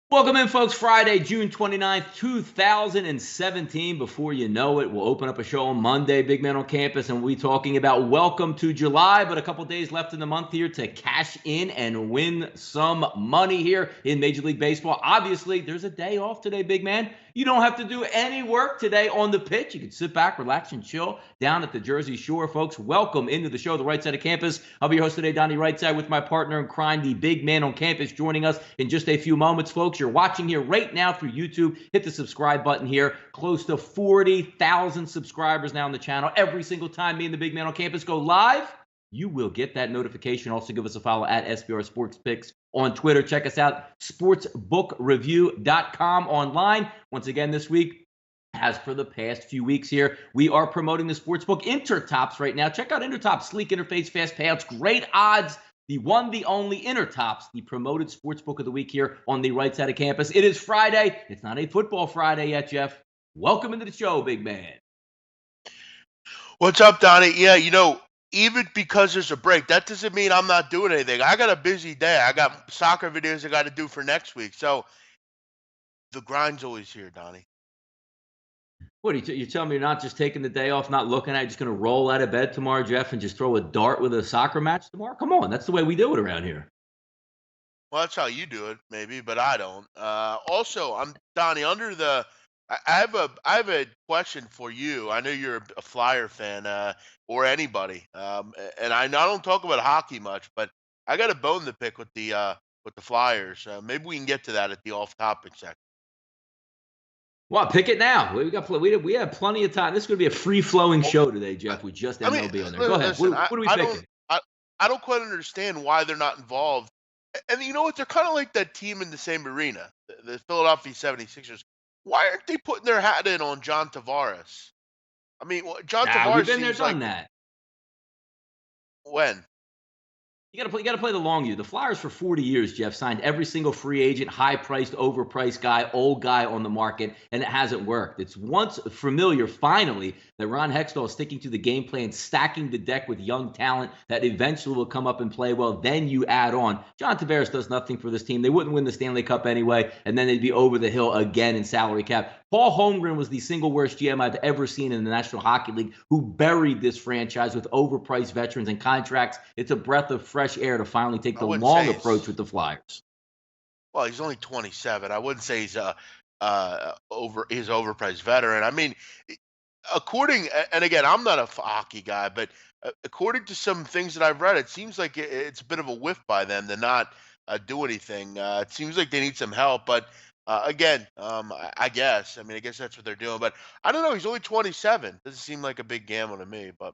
Welcome in, folks. Friday, June 29th, 2017. Before you know it, we'll open up a show on Monday, Big Man on Campus, and we'll be talking about Welcome to July, but a couple days left in the month here to cash in and win some money here in Major League Baseball. Obviously, there's a day off today, Big Man. You don't have to do any work today on the pitch. You can sit back, relax, and chill down at the Jersey Shore, folks. Welcome into the show, the Right Side of Campus. I'll be your host today, Donnie Rightside, with my partner in crime, the Big Man on Campus, joining us in just a few moments, folks. You're watching here right now through YouTube. Hit the subscribe button here. Close to 40,000 subscribers now on the channel. Every single time me and the Big Man on Campus go live, you will get that notification. Also, give us a follow at SBR Sports Picks on Twitter. Check us out, sportsbookreview.com online. Once again, this week, as for the past few weeks here, we are promoting the Sportsbook Intertops right now. Check out Intertops, sleek interface, fast payouts, great odds. The one, the only Intertops, the promoted Sportsbook of the week here on the right side of campus. It is Friday. It's not a football Friday yet, Jeff. Welcome into the show, big man. What's up, Donnie? Yeah, even because there's a break, that doesn't mean I'm not doing anything. I got a busy day. I got soccer videos I got to do for next week. So the grind's always here, Donnie. What, you telling me you're not just taking the day off, not looking at it, just going to roll out of bed tomorrow, Jeff, and just throw a dart with a soccer match tomorrow? Come on, that's the way we do it around here. Well, that's how you do it, maybe, but I don't. Also, I'm Donnie. I have a question for you. I know you're a Flyer fan, or anybody, and I don't talk about hockey much, but I got a bone to pick with the Flyers. Maybe we can get to that at the off-topic section. Well, pick it now. We have plenty of time. This is going to be a free-flowing show today, Jeff, with just MLB on there. Go ahead. Listen, What are we picking? I don't quite understand why they're not involved. And you know what? They're kind of like that team in the same arena, the Philadelphia 76ers. Why aren't they putting their hat in on John Tavares? I mean, John Tavares we've been there, seems done like that. When? You got to play the long year. The Flyers for 40 years, Jeff, signed every single free agent, high-priced, overpriced guy, old guy on the market, and it hasn't worked. It's once familiar, finally, that Ron Hextall is sticking to the game plan, stacking the deck with young talent that eventually will come up and play well. Then you add on. John Tavares does nothing for this team. They wouldn't win the Stanley Cup anyway, and then they'd be over the hill again in salary cap. Paul Holmgren was the single worst GM I've ever seen in the National Hockey League, who buried this franchise with overpriced veterans and contracts. It's a breath of fresh air to finally take the long approach with the Flyers. Well, he's only 27. I wouldn't say he's overpriced veteran. I mean, and again, I'm not a hockey guy, but according to some things that I've read, it seems like it's a bit of a whiff by them to not do anything. It seems like they need some help, but again, I guess. I mean, I guess that's what they're doing. But I don't know. He's only 27. Doesn't seem like a big gamble to me. But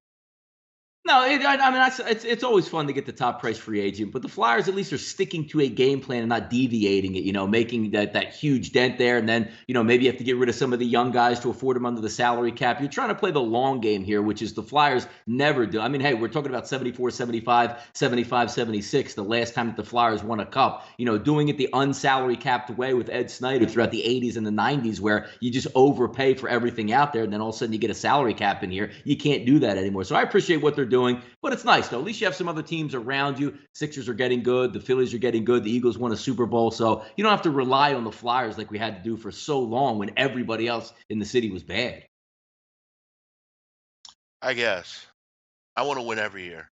No, I mean, it's always fun to get the top price free agent, but the Flyers at least are sticking to a game plan and not deviating it, making that huge dent there. And then, maybe you have to get rid of some of the young guys to afford them under the salary cap. You're trying to play the long game here, which is the Flyers never do. I mean, hey, we're talking about 74, 75, 75, 76, the last time that the Flyers won a cup, doing it the unsalary capped way with Ed Snyder throughout the 80s and the 90s, where you just overpay for everything out there. And then all of a sudden you get a salary cap in here. You can't do that anymore. So I appreciate what they're doing, but it's nice though. At least you have some other teams around you. Sixers are getting good. The Phillies are getting good. The Eagles won a Super Bowl. So you don't have to rely on the Flyers like we had to do for so long when everybody else in the city was bad. I guess I want to win every year.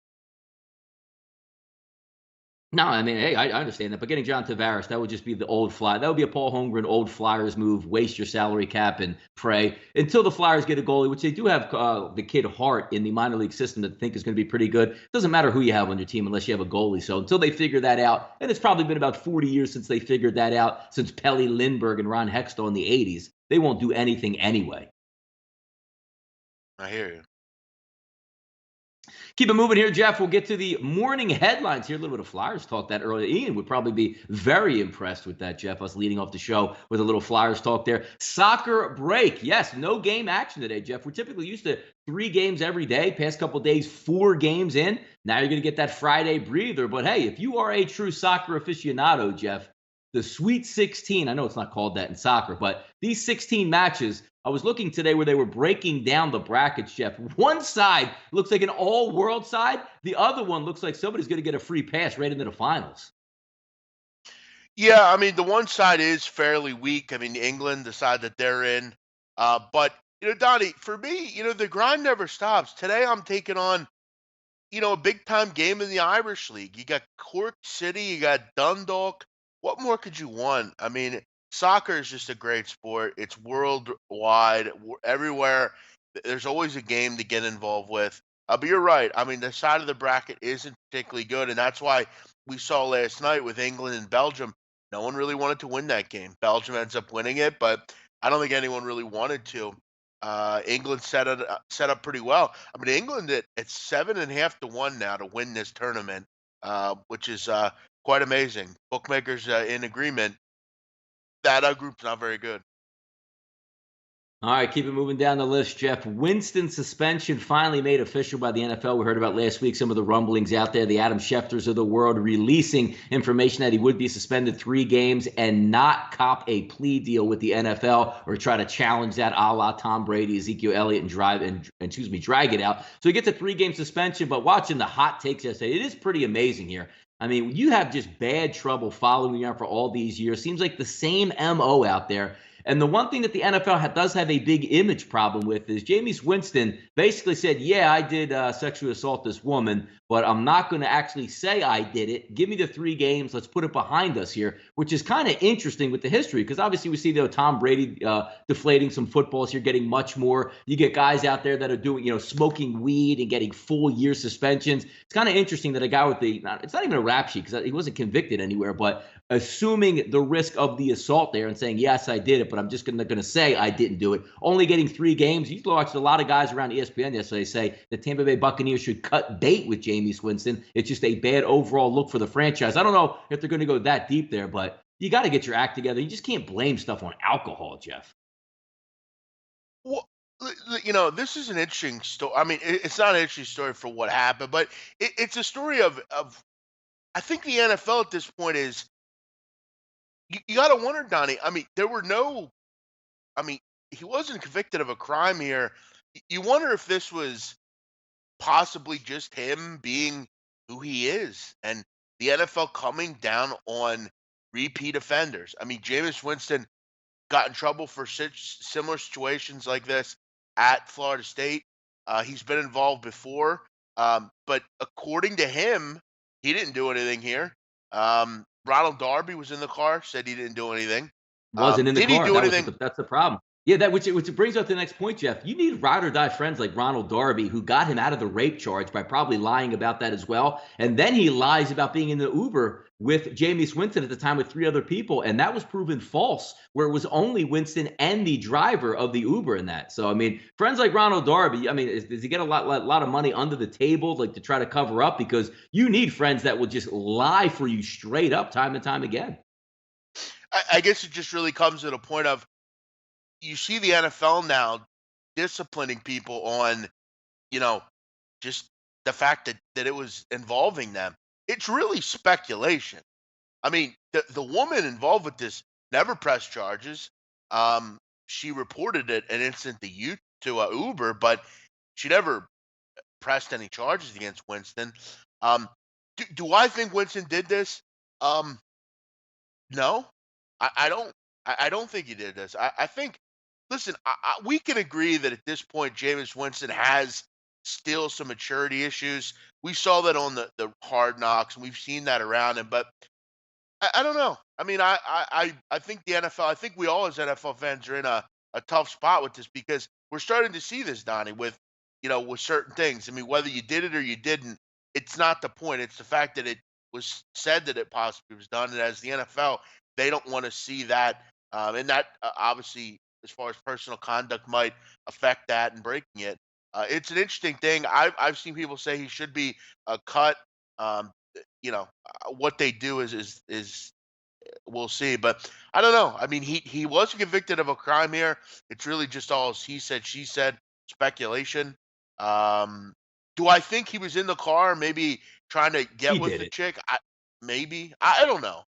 No, I mean, hey, I understand that. But getting John Tavares, that would just be the old Fly. That would be a Paul Holmgren old Flyers move. Waste your salary cap and pray until the Flyers get a goalie, which they do have the kid Hart in the minor league system that I think is going to be pretty good. Doesn't matter who you have on your team unless you have a goalie. So until they figure that out, and it's probably been about 40 years since they figured that out, since Pelle Lindbergh and Ron Hextall in the 80s, they won't do anything anyway. I hear you. Keep it moving here, Jeff. We'll get to the morning headlines here. A little bit of Flyers talk that earlier. Ian would probably be very impressed with that, Jeff, us leading off the show with a little Flyers talk there. Soccer break. Yes, no game action today, Jeff. We're typically used to 3 games every day. Past couple of days, 4 games in. Now you're going to get that Friday breather. But, hey, if you are a true soccer aficionado, Jeff, the Sweet 16, I know it's not called that in soccer, but these 16 matches, I was looking today where they were breaking down the brackets, Jeff. One side looks like an all-world side. The other one looks like somebody's going to get a free pass right into the finals. Yeah, I mean, the one side is fairly weak. I mean, England, the side that they're in. But, Donnie, for me, the grind never stops. Today I'm taking on, a big time game in the Irish League. You got Cork City, you got Dundalk. What more could you want? I mean, soccer is just a great sport. It's worldwide, everywhere. There's always a game to get involved with. But you're right. I mean, the side of the bracket isn't particularly good, and that's why we saw last night with England and Belgium. No one really wanted to win that game. Belgium ends up winning it, but I don't think anyone really wanted to. England set up pretty well. I mean, England at 7.5 to 1 now to win this tournament, which is quite amazing. Bookmakers in agreement that group's not very good. All right, keep it moving down the list, Jeff. Winston suspension finally made official by the NFL. We heard about last week some of the rumblings out there. The Adam Schefters of the world releasing information that he would be suspended 3 games and not cop a plea deal with the NFL or try to challenge that a la Tom Brady, Ezekiel Elliott, drag it out. So he gets a 3-game suspension. But watching the hot takes yesterday, it is pretty amazing here. I mean, you have just bad trouble following up for all these years. Seems like the same MO out there. And the one thing that the NFL does have a big image problem with is Jameis Winston basically said, yeah, I did sexually assault this woman, but I'm not going to actually say I did it. Give me the 3 games. Let's put it behind us here, which is kind of interesting with the history because obviously we see Tom Brady deflating some footballs here, getting much more. You get guys out there that are doing, smoking weed and getting full-year suspensions. It's kind of interesting that a guy with it's not even a rap sheet because he wasn't convicted anywhere, but assuming the risk of the assault there and saying, yes, I did it, but I'm just going to say I didn't do it. Only getting 3 games. You watched a lot of guys around ESPN yesterday say the Tampa Bay Buccaneers should cut bait with Jameis Winston. It's just a bad overall look for the franchise. I don't know if they're going to go that deep there, but you got to get your act together. You just can't blame stuff on alcohol, Jeff. Well, this is an interesting story. I mean, it's not an interesting story for what happened, but it's a story of. I think the NFL at this point is. You got to wonder, Donnie. I mean, there were no. I mean, he wasn't convicted of a crime here. You wonder if this was possibly just him being who he is and the NFL coming down on repeat offenders. I mean, Jameis Winston got in trouble for such similar situations like this at Florida State. He's been involved before, but according to him, he didn't do anything here. Ronald Darby was in the car, said he didn't do anything. Wasn't in the Did he car. do anything? That's the problem. Yeah, that which brings up the next point, Jeff. You need ride or die friends like Ronald Darby, who got him out of the rape charge by probably lying about that as well. And then he lies about being in the Uber with Jameis Winston at the time with 3 other people, and that was proven false, where it was only Winston and the driver of the Uber in that. So I mean, friends like Ronald Darby, I mean, does he get a lot of money under the table, like to try to cover up? Because you need friends that will just lie for you straight up, time and time again. I guess it just really comes to the point of you see the NFL now disciplining people on, you know, just the fact that it was involving them. It's really speculation. I mean, the woman involved with this never pressed charges. She reported it an incident to Uber, but she never pressed any charges against Winston. Um, do I think Winston did this? Um, no, I don't. I don't think he did this. I think. Listen, we can agree that at this point, Jameis Winston has still some maturity issues. We saw that on the Hard Knocks, and we've seen that around him. But I don't know. I mean, I think the NFL. I think we all as NFL fans are in a tough spot with this because we're starting to see this, Donnie, with with certain things. I mean, whether you did it or you didn't, it's not the point. It's the fact that it was said that it possibly was done, and as the NFL, they don't want to see that, and that obviously, as far as personal conduct, might affect that and breaking it. It's an interesting thing. I've seen people say he should be cut. Um, what they do is we'll see. But I don't know. I mean, he was convicted of a crime here. It's really just all he said, she said, speculation. Um, do I think he was in the car, maybe trying to get He with did the it. chick? Maybe. I don't know.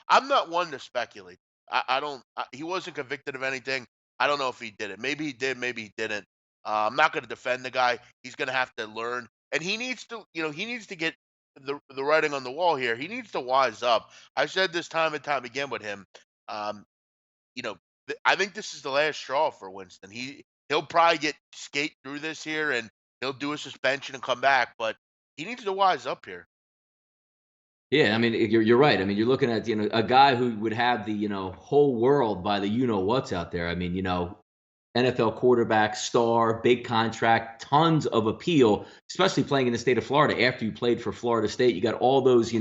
I'm not one to speculate. I don't. He wasn't convicted of anything. I don't know if he did it. Maybe he did. Maybe he didn't. I'm not going to defend the guy. He's going to have to learn, and he needs to. He needs to get the writing on the wall here. He needs to wise up. I've said this time and time again with him. Um, you know, I think this is the last straw for Winston. He'll probably get skate through this here, and he'll do a suspension and come back, but he needs to wise up here. Yeah, I mean, you're right. I mean, you're looking at, a guy who would have the, whole world by the what's out there. I mean, NFL quarterback, star, big contract, tons of appeal, especially playing in the state of Florida. After you played for Florida State, you got all those,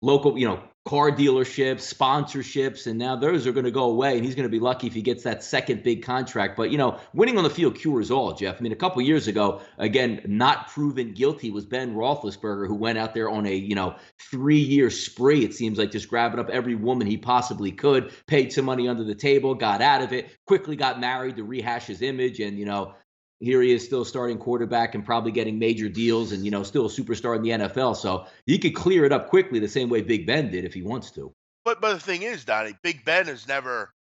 local, car dealerships, sponsorships, and now those are going to go away. And he's going to be lucky if he gets that second big contract. But, winning on the field cures all, Jeff. I mean, a couple years ago, again, not proven guilty was Ben Roethlisberger, who went out there on a, 3-year spree. It seems like just grabbing up every woman he possibly could, paid some money under the table, got out of it, quickly got married to rehash his image. And, here he is still starting quarterback and probably getting major deals and, still a superstar in the NFL. So he could clear it up quickly the same way Big Ben did if he wants to. But the thing is, Donnie, Big Ben has never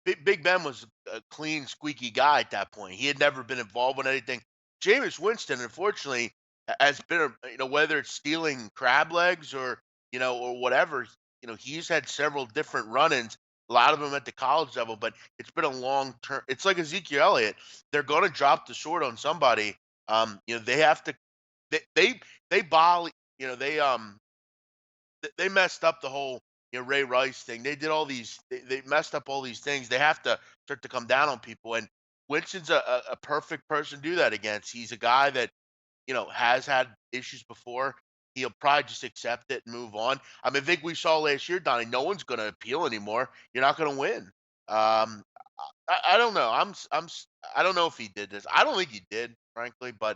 Big Ben was a clean, squeaky guy at that point. He had never been involved with anything. Jameis Winston, unfortunately, has been whether it's stealing crab legs or or whatever, he's had several different run-ins, a lot of them at the college level, but it's been a long term. It's like Ezekiel Elliott. They're going to drop the sword on somebody. They have to. They volley. They messed up the whole Ray Rice thing. They did all these. They messed up all these things. They have to start to come down on people. And Winston's a perfect person to do that against. He's a guy that has had issues before. He'll probably just accept it and move on. I mean, I think we saw last year, Donnie. No one's going to appeal anymore. You're not going to win. I don't know. I don't know if he did this. I don't think he did, frankly. But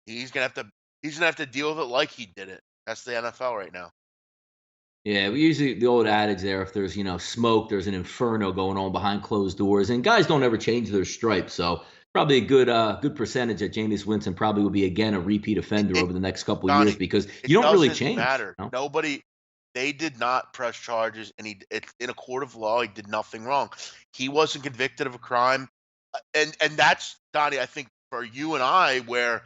he's gonna have to deal with it like he did it. That's the NFL right now. Yeah, we usually the old adage there, if there's, smoke, there's an inferno going on behind closed doors. And guys don't ever change their stripes. So probably a good percentage that Jameis Winston probably will be again a repeat offender It, over the next couple of years Donnie, because it you don't really doesn't change. matter. Nobody. They did not press charges, and it's in a court of law. He did nothing wrong. He wasn't convicted of a crime, and that's Donnie. I think for you and I, where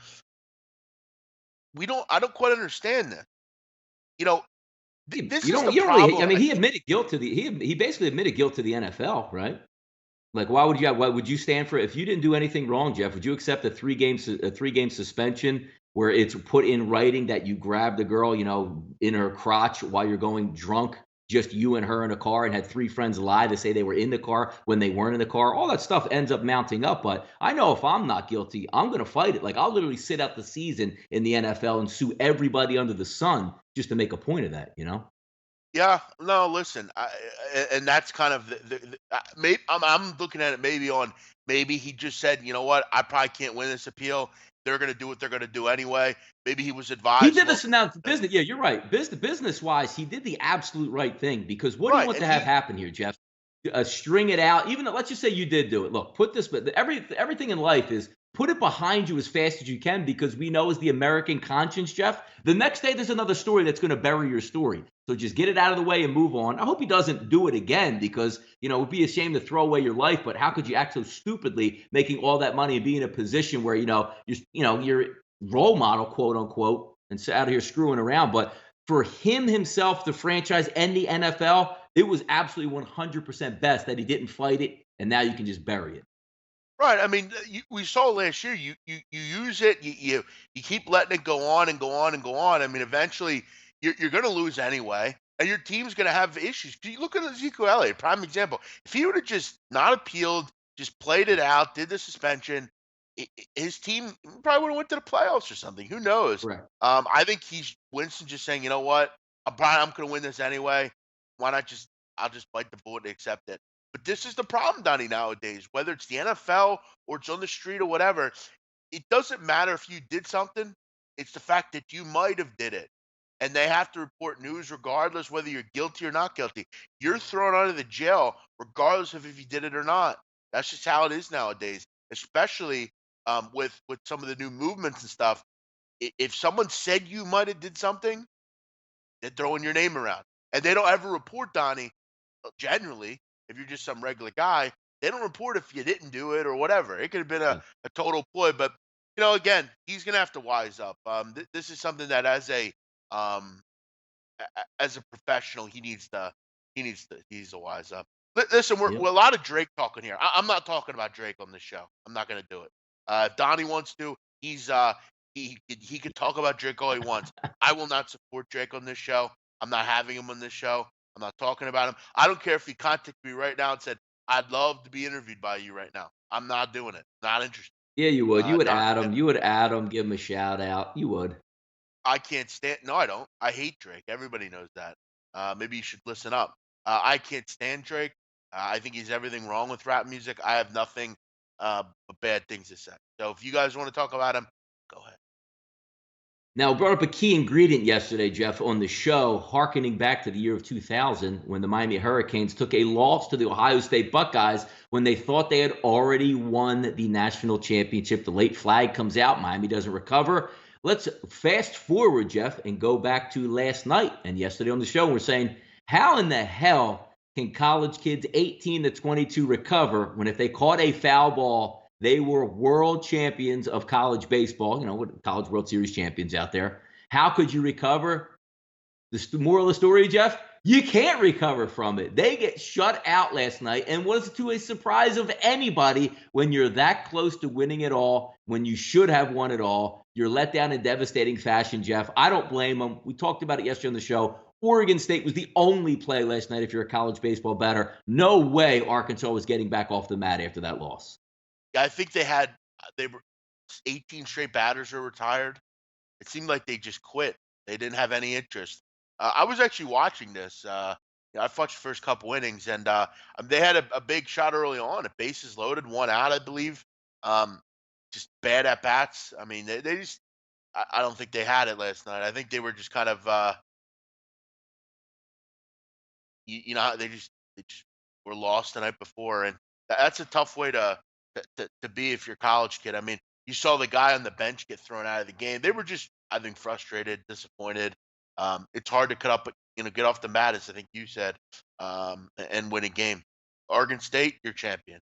I don't quite understand this. You know, this is the You don't really. I problem. mean, he admitted guilt to the he basically admitted guilt to the NFL, right? Like, why would you stand for it? If you didn't do anything wrong, Jeff? Would you accept a 3-game suspension where it's put in writing that you grabbed the girl, in her crotch while you're going drunk, just you and her in a car, and had 3 friends lie to say they were in the car when they weren't in the car? All that stuff ends up mounting up. But I know if I'm not guilty, I'm going to fight it. Like, I'll literally sit out the season in the NFL and sue everybody under the sun just to make a point of that. Yeah, no, listen, and that's kind of maybe I'm looking at it maybe he just said, you know what, I probably can't win this appeal. They're going to do what they're going to do anyway. Maybe he was He advised. did this now business. Yeah, you're right. Business wise, he did the absolute right thing because what do you Right, want and to have he happen here, Jeff? String it out. Even though, let's just say you did do it. Look, put this, but everything in life is put it behind you as fast as you can because we know as the American conscience, Jeff. The next day there's another story that's going to bury your story. So just get it out of the way and move on. I hope he doesn't do it again because it would be a shame to throw away your life. But how could you act so stupidly, making all that money and be in a position where you're role model, quote unquote, and so out of here screwing around. But for him himself, the franchise, and the NFL, it was absolutely 100% best that he didn't fight it, and now you can just bury it. right. I mean, we saw last year. You use it. You keep letting it go on and go on and go on. I mean, eventually you're going to lose anyway, and your team's going to have issues. You look at Ezekiel Elliott, prime example. If he would have just not appealed, just played it out, did the suspension, his team probably would have went to the playoffs or something. Who knows? Correct. I think he's Winston just saying, you know what, I'm going to win this anyway. Why not I'll just bite the bullet and accept it. But this is the problem, Donnie, nowadays. Whether it's the NFL or it's on the street or whatever, it doesn't matter if you did something. It's the fact that you might have did it, and they have to report news regardless whether you're guilty or not guilty. You're thrown out of the jail regardless of if you did it or not. That's just how it is nowadays, especially with some of the new movements and stuff. If someone said you might have did something, they're throwing your name around, and they don't ever report, Donnie. Generally, if you're just some regular guy, they don't report if you didn't do it or whatever. It could have been a total ploy, but again, he's gonna have to wise up. This is something that um, as a professional, he needs to wise up. Listen, we're a lot of Drake talking here. I'm not talking about Drake on this show. I'm not gonna do it. If Donnie wants to, he could talk about Drake all he wants. I will not support Drake on this show. I'm not having him on this show. I'm not talking about him. I don't care if he contacted me right now and said, "I'd love to be interviewed by you right now." I'm not doing it. Not interested. Yeah, you would. You would Not. add him. You would add him. Give him a shout out. You would. I can't stand. No, I don't. I hate Drake. Everybody knows that. Maybe you should listen up. I can't stand Drake. I think he's everything wrong with rap music. I have nothing but bad things to say. So if you guys want to talk about him, go ahead. Now, brought up a key ingredient yesterday, Jeff, on the show, hearkening back to the year of 2000 when the Miami Hurricanes took a loss to the Ohio State Buckeyes when they thought they had already won the national championship. The late flag comes out. Miami doesn't recover. Let's fast forward, Jeff, and go back to last night and yesterday on the show. We're saying, how in the hell can college kids 18 to 22 recover when if they caught a foul ball, they were world champions of college baseball, college World Series champions out there. How could you recover? The moral of the story, Jeff, you can't recover from it. They get shut out last night and was to a surprise of anybody when you're that close to winning it all, when you should have won it all. You're let down in devastating fashion, Jeff. I don't blame them. We talked about it yesterday on the show. Oregon State was the only play last night if you're a college baseball batter. No way Arkansas was getting back off the mat after that loss. Yeah, I think they were 18 straight batters were retired. It seemed like they just quit. They didn't have any interest. I was actually watching this. I watched the first couple innings, and they had a big shot early on. Bases loaded, one out, I believe. Um, just bad at bats. I mean, they just. I don't think they had it last night. I think they were just kind of. They just were lost the night before, and that's a tough way to be if you're a college kid. I mean, you saw the guy on the bench get thrown out of the game. They were just, I think, frustrated, disappointed. It's hard to cut up, get off the mat, as I think you said, and win a game. Oregon State, you're champion.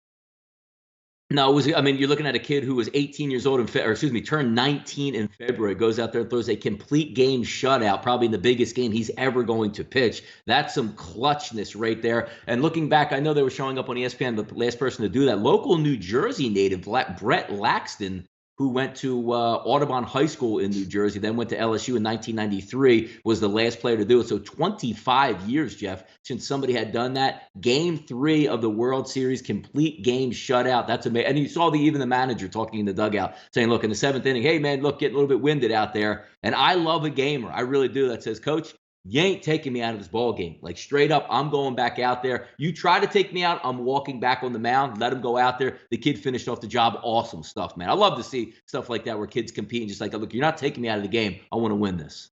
No, you're looking at a kid who was 18 years old turned 19 in February, goes out there and throws a complete game shutout, probably the biggest game he's ever going to pitch. That's some clutchness right there. And looking back, I know they were showing up on ESPN, the last person to do that, local New Jersey native, Brett Laxton, who went to Audubon High School in New Jersey, then went to LSU in 1993, was the last player to do it. So 25 years, Jeff, since somebody had done that. Game 3 of the World Series, complete game shutout. That's amazing. And you saw even the manager talking in the dugout saying, look, in the 7th inning, hey, man, look, getting a little bit winded out there. And I love a gamer. I really do. That says, Coach, you ain't taking me out of this ball game. Like, straight up, I'm going back out there. You try to take me out, I'm walking back on the mound. Let him go out there. The kid finished off the job. Awesome stuff, man. I love to see stuff like that where kids compete and just like, look, you're not taking me out of the game. I want to win this.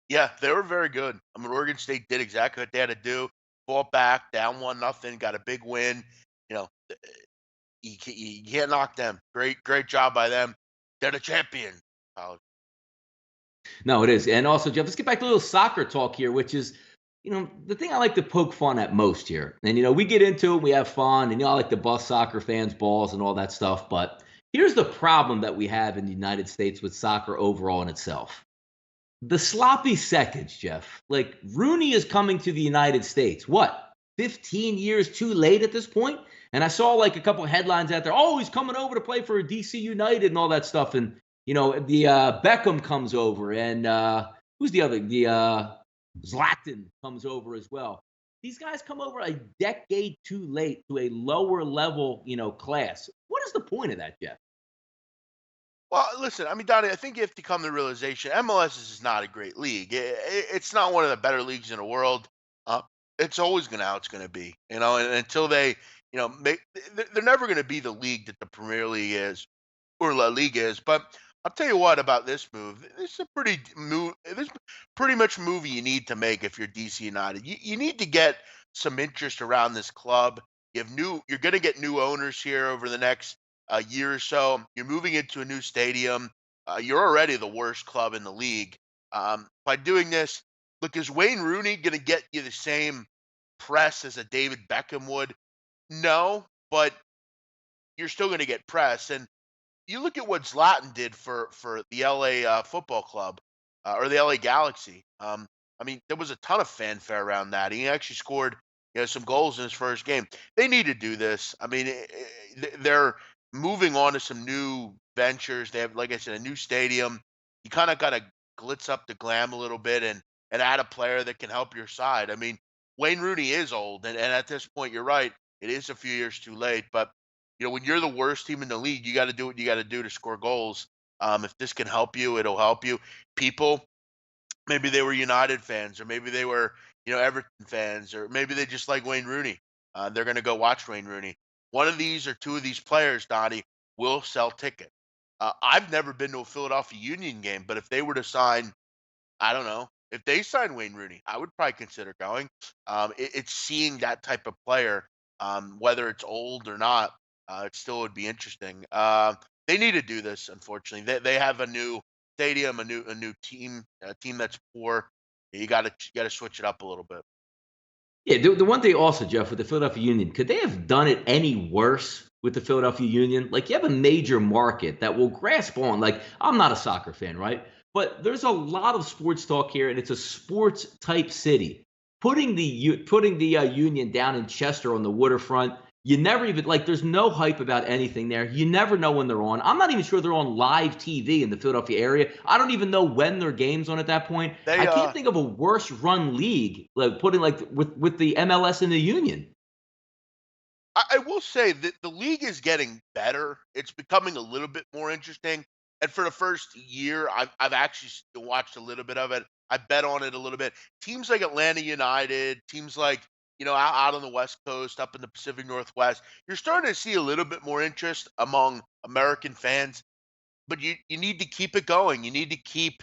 Yeah, they were very good. I mean, Oregon State did exactly what they had to do. Fought back, down 1-0, got a big win. You know, you can't knock them. Great job by them. They're the champion. No, it is. And also, Jeff, let's get back to a little soccer talk here, which is, the thing I like to poke fun at most here. And, we get into it, we have fun, and, I like to bust soccer fans' balls and all that stuff. But here's the problem that we have in the United States with soccer overall in itself. The sloppy seconds, Jeff. Like, Rooney is coming to the United States. What, 15 years too late at this point? And I saw like a couple of headlines out there. Oh, he's coming over to play for DC United and all that stuff. And, the Beckham comes over, and who's the other? The Zlatan comes over as well. These guys come over a decade too late to a lower level, class. What is the point of that, Jeff? Well, listen, I mean, Donnie, I think you have to come to the realization MLS is not a great league. It's not one of the better leagues in the world. It's always going to how it's going to be, and until they, they're never going to be the league that the Premier League is or La Liga is. But I'll tell you what about this move. This is This is pretty much movie you need to make if you're DC United. You need to get some interest around this club. You're going to get new owners here over the next year or so. You're moving into a new stadium. You're already the worst club in the league. By doing this, look, is Wayne Rooney going to get you the same press as a David Beckham would? No, but you're still going to get press. And you look at what Zlatan did for the LA football club or the LA Galaxy. I mean, there was a ton of fanfare around that. He actually scored, some goals in his first game. They need to do this. I mean, they're moving on to some new ventures. They have, like I said, a new stadium. You kind of got to glitz up the glam a little bit and add a player that can help your side. I mean, Wayne Rooney is old, and at this point, you're right. It is a few years too late, but when you're the worst team in the league, you got to do what you got to do to score goals. If this can help you, it'll help you. People, maybe they were United fans, or maybe they were, Everton fans, or maybe they just like Wayne Rooney. They're going to go watch Wayne Rooney. One of these or two of these players, Donnie, will sell tickets. I've never been to a Philadelphia Union game, but if they were to sign, I don't know. If they sign Wayne Rooney, I would probably consider going. It's seeing that type of player, whether it's old or not. It still would be interesting. They need to do this. Unfortunately, they have a new stadium, a new team, a team that's poor. You got to switch it up a little bit. Yeah, the one thing also, Jeff, with the Philadelphia Union, could they have done it any worse with the Philadelphia Union? Like, you have a major market that will grasp on. Like, I'm not a soccer fan, right? But there's a lot of sports talk here, and it's a sports type city. Putting the Union down in Chester on the waterfront, you never even like. There's no hype about anything there. You never know when they're on. I'm not even sure they're on live TV in the Philadelphia area. I don't even know when their games on at that point. I They can't think of a worse run league like putting like with the MLS and the Union. I will say that the league is getting better. It's becoming a little bit more interesting. And for the first year, I've actually watched a little bit of it. I bet on it a little bit. Teams like Atlanta United, teams like out on the West Coast, up in the Pacific Northwest, you're starting to see a little bit more interest among American fans. But you need to keep it going. You need to keep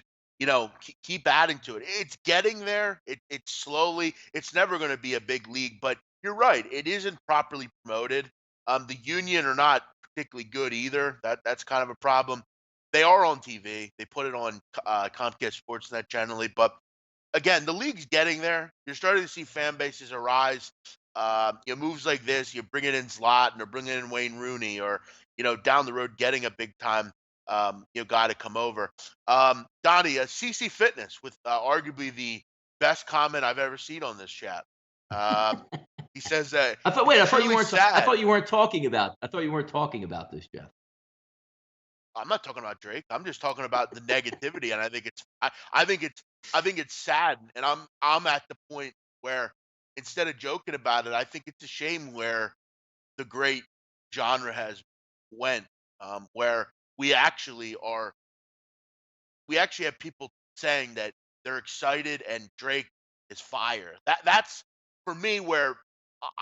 adding to it. It's getting there. It's slowly. It's never going to be a big league, but you're right. It isn't properly promoted. The Union are not particularly good either. That's kind of a problem. They are on TV. They put it on Comcast Sportsnet generally, but again, the league's getting there. You're starting to see fan bases arise. Moves like this, you bring it in Zlatan or bring it in Wayne Rooney, or down the road getting a big time guy to come over. Donnie, CC Fitness with arguably the best comment I've ever seen on this chat. He says that I thought. Wait, it's I thought you truly weren't. I sad. thought you weren't talking about. I thought you weren't talking about this, Jeff. I'm not talking about Drake. I'm just talking about the negativity, and I think it's sad, and I'm at the point where instead of joking about it, I think it's a shame where the great genre has went, where we actually are we actually have people saying that they're excited and Drake is fire. That's for me where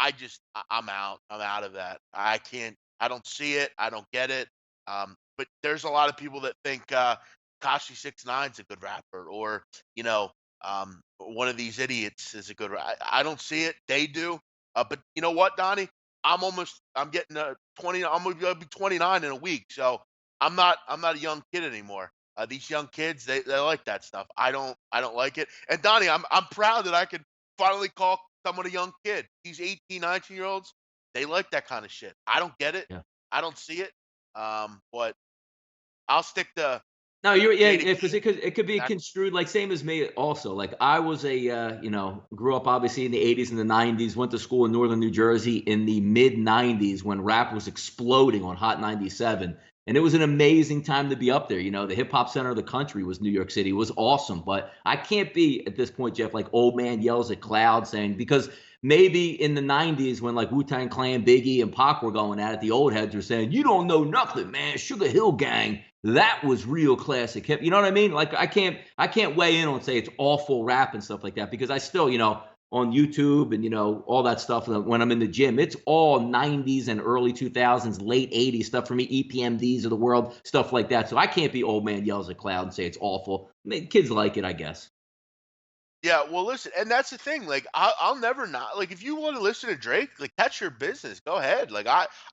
I'm out. I'm out of that. I can't. I don't see it. I don't get it. But there's a lot of people that think Kashi 6ix9ine is a good rapper, or one of these idiots is a good. I don't see it. They do. But you know what, Donnie? I'm getting 20. I'm gonna be 29 in a week, so I'm not a young kid anymore. These young kids, they like that stuff. I don't like it. And Donnie, I'm proud that I could finally call someone a young kid. These 18, 19-year-olds, they like that kind of shit. I don't get it. Yeah. I don't see it. But I'll stick to No, you're yeah, Jada because Kiss. it could be That- construed like same as me also. Like I was a grew up obviously in the 80s and the 90s, went to school in northern New Jersey in the mid 90s when rap was exploding on Hot 97. And it was an amazing time to be up there. The hip hop center of the country was New York City. It was awesome. But I can't be at this point, Jeff, like old man yells at cloud saying because maybe in the 90s when like Wu-Tang Clan, Biggie, and Pac were going at it, the old heads were saying, you don't know nothing, man. Sugar Hill Gang. That was real classic hip. You know what I mean? Like I can't weigh in on say it's awful rap and stuff like that because I still, on YouTube and all that stuff when I'm in the gym, it's all 90s and early 2000s, late 80s stuff for me, EPMDs of the world, stuff like that. So I can't be old man yells at cloud and say it's awful. I mean, kids like it, I guess. Yeah, well, listen, and that's the thing. Like, I'll never not like if you want to listen to Drake, like that's your business. Go ahead. Like,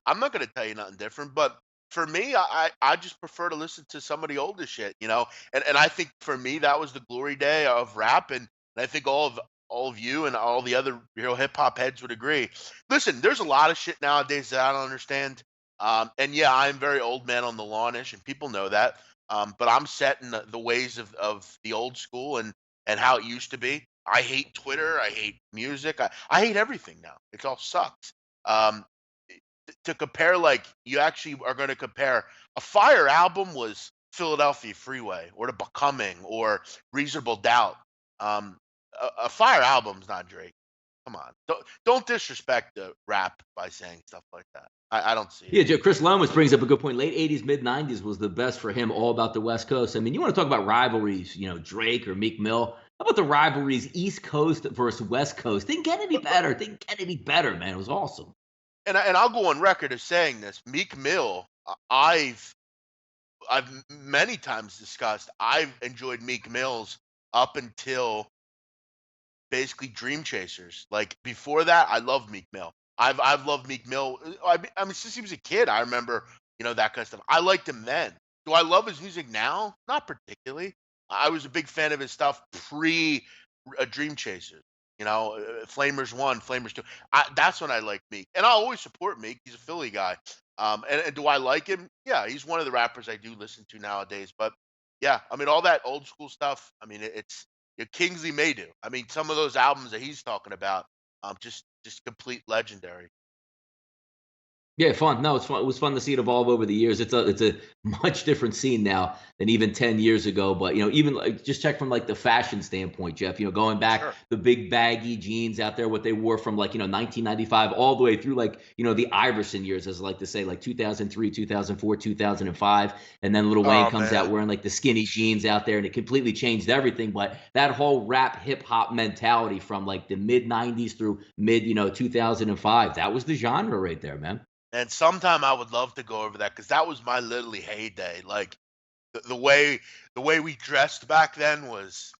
I'm not gonna tell you nothing different. But for me, I just prefer to listen to some of the older shit, And I think for me that was the glory day of rap, and I think all of you and all the other hip hop heads would agree. Listen, there's a lot of shit nowadays that I don't understand. And yeah, I'm very old man on the lawn-ish, and people know that. But I'm set in the ways of the old school and how it used to be. I hate Twitter. I hate music. I hate everything now. It all sucks. Um, to compare, like you actually are going to compare a Fire album was Philadelphia Freeway or The Becoming or Reasonable Doubt. Um, a Fire album's not Drake. Come on, don't disrespect the rap by saying stuff like that. I don't see it. Yeah, Chris Lomas brings up a good point. Late 80s, mid 90s was the best for him, all about the West Coast. I mean, you want to talk about rivalries, Drake or Meek Mill. How about the rivalries East Coast versus West Coast? Didn't get any better. Didn't get any better, man. It was awesome. And I'll go on record as saying this. Meek Mill, I've many times discussed. I've enjoyed Meek Mill's up until basically Dream Chasers. Like before that, I love Meek Mill. I've loved Meek Mill. I mean, since he was a kid, I remember that kind of stuff. I liked him then. Do I love his music now? Not particularly. I was a big fan of his stuff pre Dream Chasers. Flamers 1, Flamers 2. That's when I like Meek, and I'll always support Meek. He's a Philly guy. And do I like him? Yeah, he's one of the rappers I do listen to nowadays. But yeah, I mean, all that old school stuff. I mean, it's Kingsley may do. I mean, some of those albums that he's talking about, just complete legendary. Yeah, fun. No, it's fun. It was fun to see it evolve over the years. It's a much different scene now than even 10 years ago. But even like, just check from like the fashion standpoint, Jeff. Going back, Sure. the big baggy jeans out there, what they wore from like 1995 all the way through like the Iverson years, as I like to say, like 2003, 2004, 2005, and then Lil Wayne Oh comes man. out wearing like the skinny jeans out there, and it completely changed everything. But that whole rap hip hop mentality from like the mid 90s through mid 2005, that was the genre right there, man. And sometime I would love to go over that because that was my literally heyday. Like the way we dressed back then was,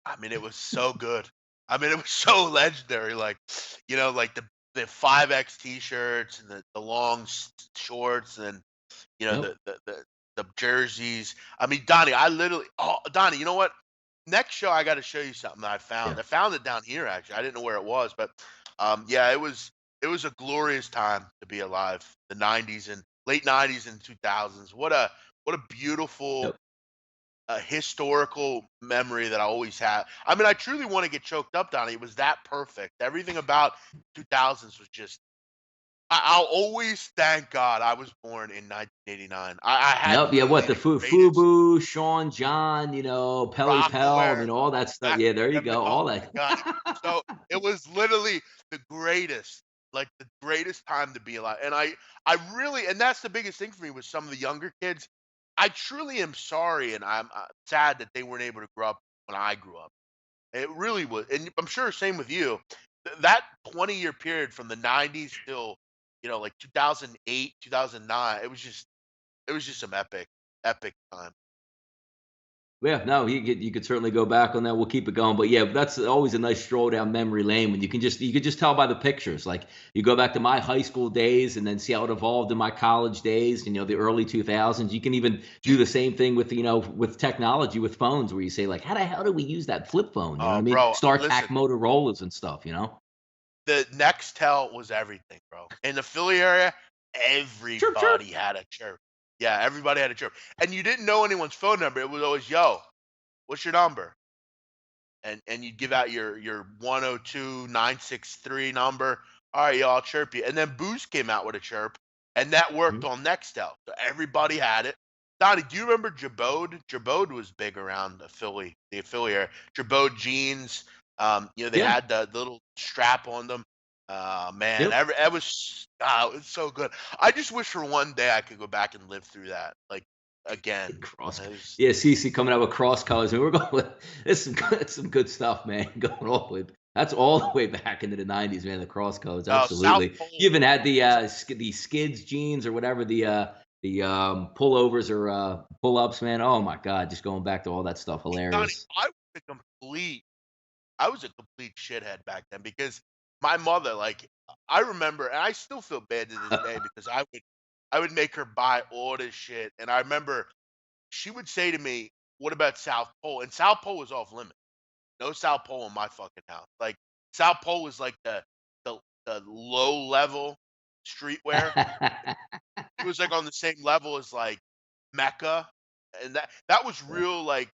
I mean, it was so good. I mean, it was so legendary. Like the 5X t-shirts and the long shorts and Yep. the jerseys. I mean, Donnie, Donnie, you know what? Next show, I got to show you something that I found. Yeah. I found it down here actually. I didn't know where it was, but yeah, it was a glorious time to be alive. The '90s and late '90s and 2000s. What a beautiful Yep. historical memory that I always have. I mean, I truly want to get choked up, Donnie. It was that perfect. Everything about 2000s was just. I'll always thank God I was born in 1989. I had Yep. Yeah. What literally the the greatest Fubu, Sean John, Pelly Pell, Rockaware, all that stuff. back Yeah. There you then. go. Oh All my that. God. So it was literally the greatest, like the greatest time to be alive. And I really, and that's the biggest thing for me with some of the younger kids. I truly am sorry, and I'm sad that they weren't able to grow up when I grew up. It really was, and I'm sure same with you. That 20-year period from the '90s till like 2008, 2009, it was just some epic time. Yeah. No. You could certainly go back on that. We'll keep it going. But yeah, that's always a nice stroll down memory lane when you could just tell by the pictures. Like you go back to my high school days and then see how it evolved in my college days. The early 2000s. You can even do the same thing with with technology with phones, where you say like, how the hell do we use that flip phone? You know what I Oh, mean? bro, StarTAC listen, Motorola's and stuff. the Nextel was everything, bro. In the Philly area, Chirp chirp. everybody had a chirp. Yeah, everybody had a chirp. And you didn't know anyone's phone number. It was always, yo, what's your number? And you'd give out your 102-963 number. All right, yo, I'll chirp you. And then Boost came out with a chirp, and that worked Mhm. on Nextel. So everybody had it. Donnie, do you remember Jabode? Jabode was big around the Philly area. Jabode jeans. They Yeah. had the little strap on them. Man, Yep. it was so good. I just wish for one day I could go back and live through that, like again. Cross. It was- Yeah, CC coming out with cross colors. I mean, we're going with it's some good stuff, man. Going all the way. That's all the way back into the '90s, man. The cross colors, South absolutely. You Pole. even had the skids jeans or whatever the pullovers or pull ups, man. Oh my God, just going back to all that stuff, Donnie, hilarious. I was a complete shithead back then because my mother, like, I remember, and I still feel bad to this day because I would make her buy all this shit, and I remember she would say to me, "What about South Pole?" And South Pole was off limits. No South Pole in my fucking house. Like South Pole was like the low level streetwear. it was like on the same level as like Mecca, and that was real like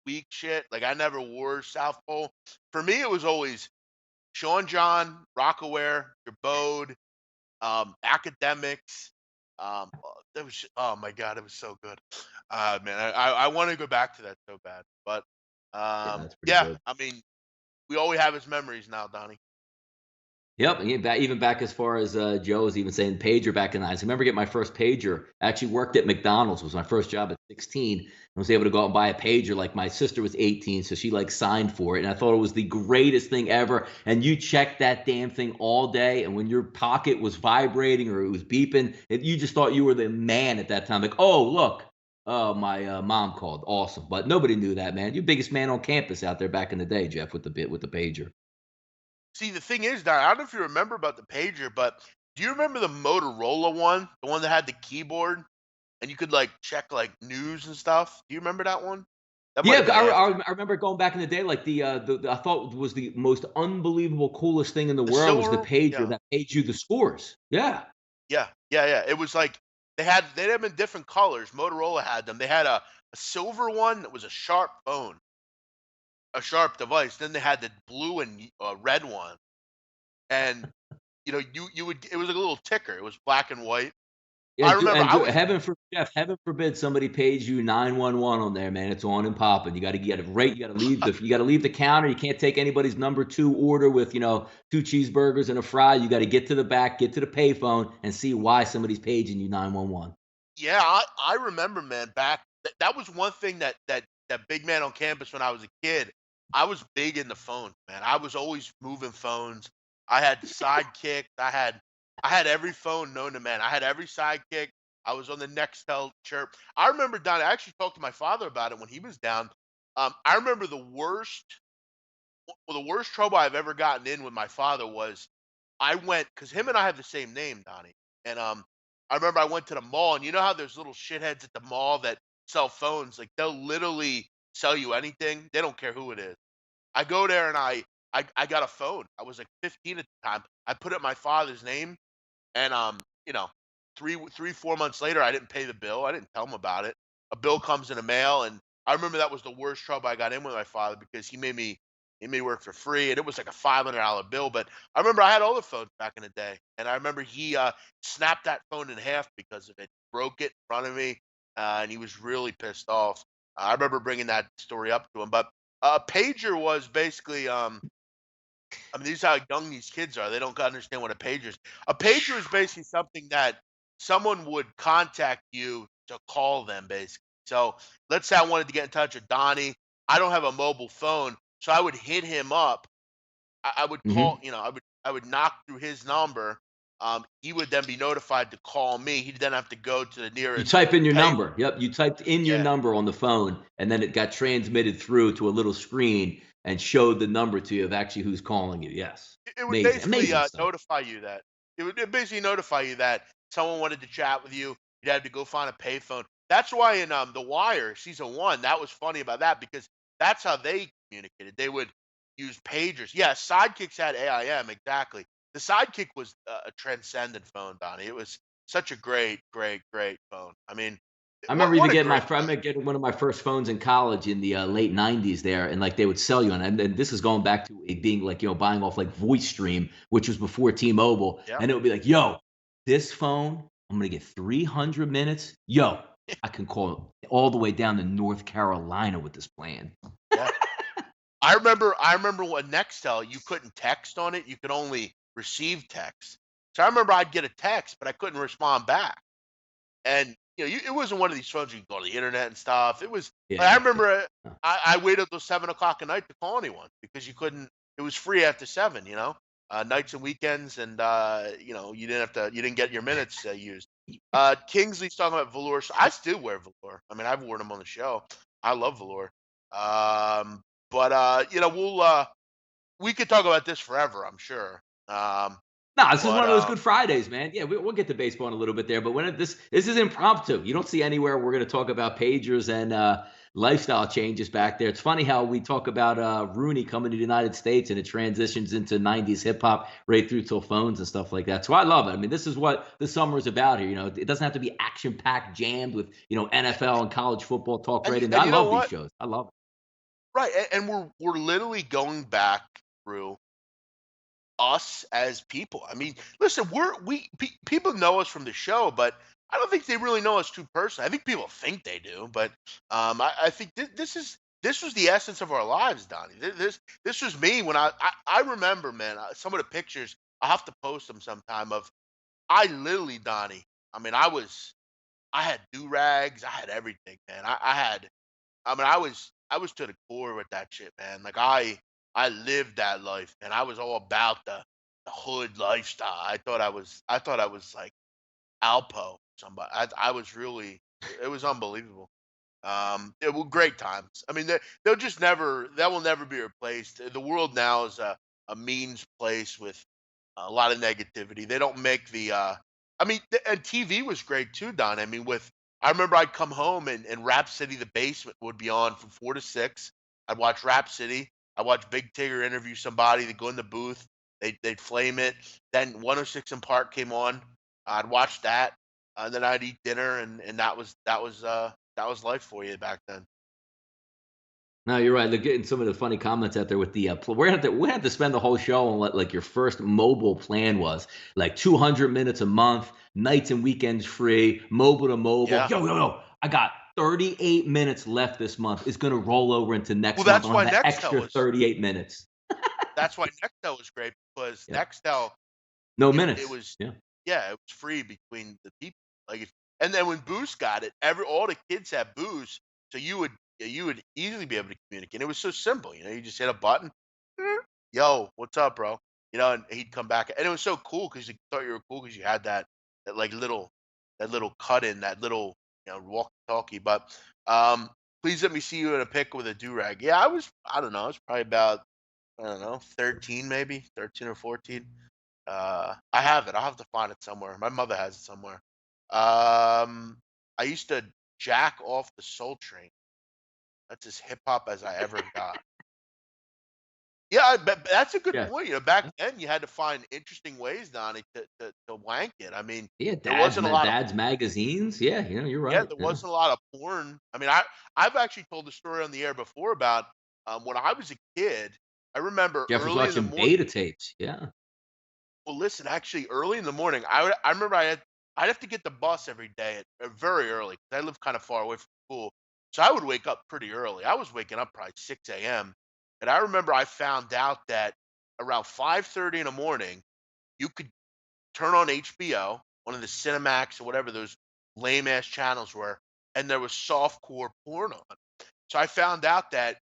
weak shit. Like I never wore South Pole. For me, it was always Sean John, Rockaware, your Bode, academics. That was oh my god, it was so good. Man, I want to go back to that so bad, but Yeah, that's pretty yeah, good. I mean, we all we have is memories now, Donnie. Yep, and even back as far as Joe was even saying pager back in the 90s. I remember getting my first pager. I actually worked at McDonald's. It was my first job at 16. I was able to go out and buy a pager. Like my sister was 18, so she like signed for it, and I thought it was the greatest thing ever. And you checked that damn thing all day, and when your pocket was vibrating or it was beeping, you just thought you were the man at that time. Like, oh look, oh my mom called, awesome. But nobody knew that, man. You're biggest man on campus out there back in the day, Jeff, with the pager. See, the thing is, Donnie, I don't know if you remember about the pager, but do you remember the Motorola one, the one that had the keyboard and you could like check like news and stuff? Do you remember that one? That might Yeah, have been after I remember going back in the day, like the I thought was the most unbelievable, coolest thing in the the world was the silver. pager Yeah, that paid you the scores. Yeah. yeah. It was like they had them in different colors. Motorola had them. They had a silver one that was a sharp phone, a sharp device. Then they had the blue and red one, and you would it was like a little ticker. It was black and white. Yeah, I remember I was heaven for Jeff, heaven forbid somebody pays you 911 on there, man. It's on and popping. You got to get it right. You got to leave the counter. You can't take anybody's number two order with, two cheeseburgers and a fry. You got to get to the back, get to the payphone and see why somebody's paging you 911. yeah, I remember, man. Back that was one thing that big man on campus when I was a kid. I was big in the phone, man. I was always moving phones. I had sidekick. I had every phone known to man. I had every sidekick. I was on the Nextel chirp. I remember Don. I actually talked to my father about it when he was down. I remember the worst trouble I've ever gotten in with my father was I went because him and I have the same name, Donnie. And I remember I went to the mall, and you know how there's little shitheads at the mall that sell phones. Like they'll literally sell you anything. They don't care who it is. I go there and I got a phone. I was like 15 at the time. I put up my father's name, and you know, 4 months later, I didn't pay the bill. I didn't tell him about it. A bill comes in the mail, and I remember that was the worst trouble I got in with my father because he made me work for free, and it was like a $500 bill. But I remember I had all the phones back in the day, and I remember he snapped that phone in half because of it, broke it in front of me, and he was really pissed off. I remember bringing that story up to him. But pager was basically I mean, these are how young these kids are. They don't understand what a pager is. A pager is basically something that someone would contact you to call them, basically. So let's say I wanted to get in touch with Donnie. I don't have a mobile phone, so I would hit him up. I would call, Mhm. I would knock through his number. He would then be notified to call me. He'd then have to go to the You nearest type in your pay. number. Yep, you typed in your Yeah, number on the phone, and then it got transmitted through to a little screen and showed the number to you of actually who's calling you. Yes. it would Amazing, basically amazing stuff. notify you that it basically notify you that someone wanted to chat with you. You'd have to go find a payphone. That's why in The Wire season one, that was funny about that because that's how they communicated. They would use pagers. Yeah, sidekicks had AIM exactly. The sidekick was a transcendent phone, Donnie. It was such a great, great, great phone. I mean, I what remember even what a getting great I remember getting one of my first phones in college in the late '90s there, and like they would sell you, and this is going back to it being like buying off like Voice Stream, which was before T-Mobile, yeah. and it would be like, yo, this phone, I'm gonna get 300 minutes. Yo, I can call all the way down to North Carolina with this plan. Yeah. I remember when Nextel, you couldn't text on it. You could only receive text. So I remember I'd get a text, but I couldn't respond back. And it wasn't one of these phones you could go to the internet and stuff. It was like, I Yeah. remember I waited till 7 o'clock at night to call anyone because you couldn't. It was free after seven. Nights and weekends, and you didn't get your minutes used. Kingsley's talking about velour. So I still wear velour. I mean, I've worn them on the show. I love velour. Um, but we could talk about this forever, I'm sure. No, this is But one of those good Fridays, man. Yeah, we'll get to baseball in a little bit there, but when this is impromptu. You don't see anywhere we're going to talk about pagers and lifestyle changes back there. It's funny how we talk about Rooney coming to the United States and it transitions into 90s hip hop right through till phones and stuff like that. So I love it. I mean, this is what the summer is about here. It doesn't have to be action packed, jammed with, NFL and college football talk right in there. And I you know love these what? shows. I love it. Right, and we're literally going back through us as people. I mean, listen, people know us from the show, but I don't think they really know us too personally. I think people think they do, but I think this was the essence of our lives, Donnie. This was me when I remember, man. Some of the pictures I have to post them sometime of I literally, Donnie. I mean, I had do rags, I had everything, man. I mean, I was to the core with that shit, man. Like I lived that life, and I was all about the hood lifestyle. I thought I was like Alpo, somebody. I was really, it was unbelievable. It were great times. I mean, they'll just never, that will never be replaced. The world now is a means place with a lot of negativity. They don't make I mean, and TV was great too, Don. I mean, I remember I'd come home and Rap City, the basement would be on from 4 to 6. I'd watch Rap City. I'd watch Big Tigger interview somebody. They'd go in the booth. They'd flame it. Then 106 in Park came on. I'd watch that. And then I'd eat dinner, and that was life for you back then. No, you're right. Look, getting some of the funny comments out there with the we had to spend the whole show on what like your first mobile plan was, like 200 minutes a month, nights and weekends free, mobile to mobile. Yeah. Yo, I got 38 minutes left this month. It's gonna roll over into next Well, month that's on why the extra 38 minutes. That's why Nextel was great because Yeah, Nextel, no it minutes. was Yeah. yeah, it was free between the people. Like, and then when Boost got it, all the kids had Boost, so you would easily be able to communicate. It was so simple, you just hit a button, yo, what's up, bro? And he'd come back, and it was so cool because you thought you were cool because you had that like little cut in, that little walkie talkie. But please let me see you in a pic with a do rag. Yeah, I don't know, I was probably about, I don't know, 13, maybe 13 or 14. I have it. I'll have to find it somewhere. My mother has it somewhere. I used to jack off the Soul Train. That's as hip hop as I ever got. Yeah, but that's a good Yeah. point. Back then you had to find interesting ways, Donnie, to wank it. I mean, Yeah, there wasn't a lot of dad's magazines. Yeah, you're yeah, right. there Yeah. wasn't a lot of porn. I mean, I've actually told the story on the air before about when I was a kid. I remember Jeff was early in the watching morning. beta tapes. Yeah. Well, listen, actually, early in the morning, I remember I'd have to get the bus every day very early because I live kind of far away from school, so I would wake up pretty early. I was waking up probably 6 a.m. And I remember I found out that around 5:30 in the morning, you could turn on HBO, one of the Cinemax or whatever those lame ass channels were, and there was softcore porn on. So I found out that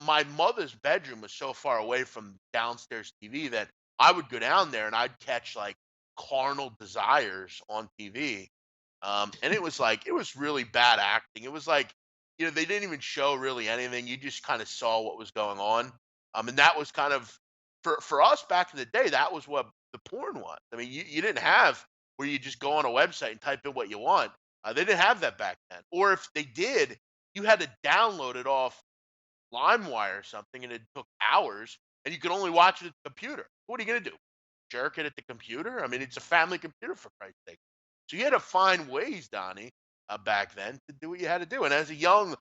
my mother's bedroom was so far away from downstairs TV that I would go down there and I'd catch like carnal desires on TV. And it was really bad acting. It was like, they didn't even show really anything. You just kind of saw what was going on. And that was kind of, for us back in the day, that was what the porn was. I mean, you didn't have where you just go on a website and type in what you want. They didn't have that back then. Or if they did, you had to download it off LimeWire or something, and it took hours, and you could only watch it at the computer. What are you gonna do? Jerk it at the computer? I mean, it's a family computer for Christ's sake. So you had to find ways, Donnie, back then to do what you had to do. And as a young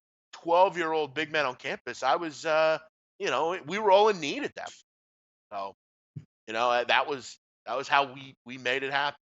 12-year-old big man on campus, I was, we were all in need at that. So, that was how we made it happen.